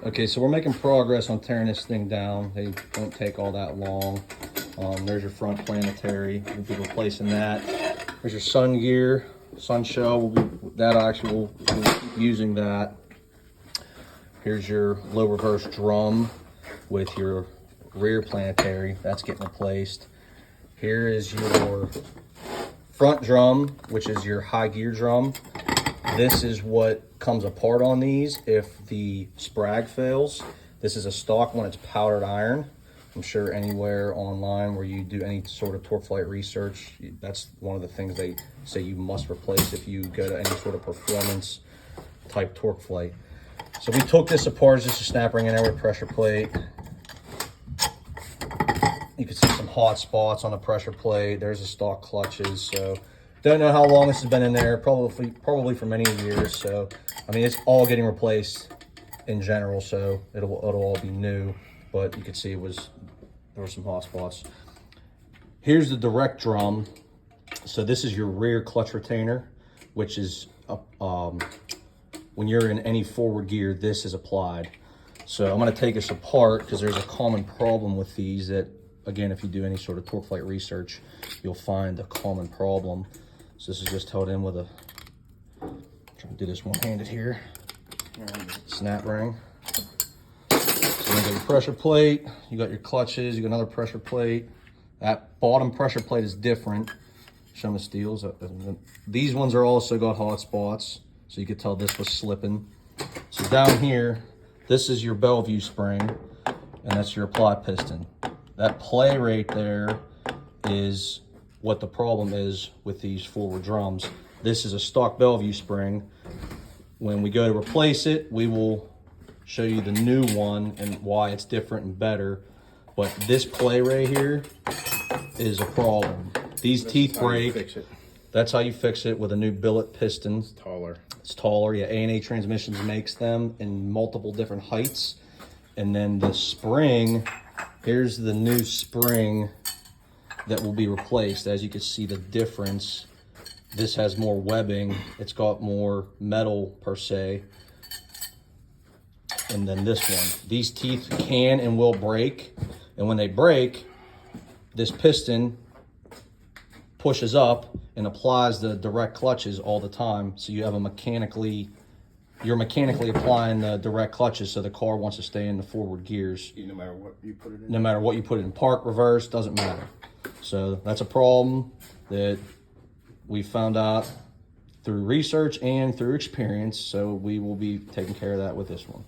Okay, so we're making progress on tearing this thing down. They don't take all that long. There's your front planetary. We'll be replacing that. There's your sun gear, sun shell. We'll keep using that. Here's your low reverse drum with your rear planetary. That's getting replaced. Here is your front drum, which is your high gear drum. This is what comes apart on these if the sprag fails. This is a stock one, it's powdered iron. I'm sure anywhere online where you do any sort of Torqueflite research, that's one of the things they say you must replace if you go to any sort of performance type Torqueflite. So we took this apart, it's just a snap ring in there with pressure plate. You can see some hot spots on the pressure plate. There's the stock clutches. So don't know how long this has been in there, probably for many years. So, I mean, it's all getting replaced in general, so it'll all be new, but you can see there were some hot spots. Here's the direct drum. So this is your rear clutch retainer, which is, when you're in any forward gear, this is applied. So I'm gonna take this apart because there's a common problem with these that, again, if you do any sort of Torqueflite research, you'll find a common problem. So this is just held in with a, trying to do this one-handed here, snap ring. So you got your pressure plate, you got your clutches, you got another pressure plate. That bottom pressure plate is different. Show the steels. These ones are also got hot spots, so you could tell this was slipping. So down here, this is your Bellevue spring, and that's your apply piston. That play right there is what the problem is with these forward drums. This is a stock Bellevue spring. When we go to replace it, we will show you the new one and why it's different and better. But this play right here is a problem. These teeth break. That's how you fix it with a new billet piston. It's taller. It's taller, yeah. A&A Transmissions makes them in multiple different heights. And then the spring, here's the new spring that will be replaced. As you can see the difference, this has more webbing, it's got more metal per se, and then this one. These teeth can and will break, and when they break, this piston pushes up and applies the direct clutches all the time, so you have you're mechanically applying the direct clutches, so the car wants to stay in the forward gears. No matter what you put it in? No matter what you put it in, park, reverse, doesn't matter. So that's a problem that we found out through research and through experience, so we will be taking care of that with this one.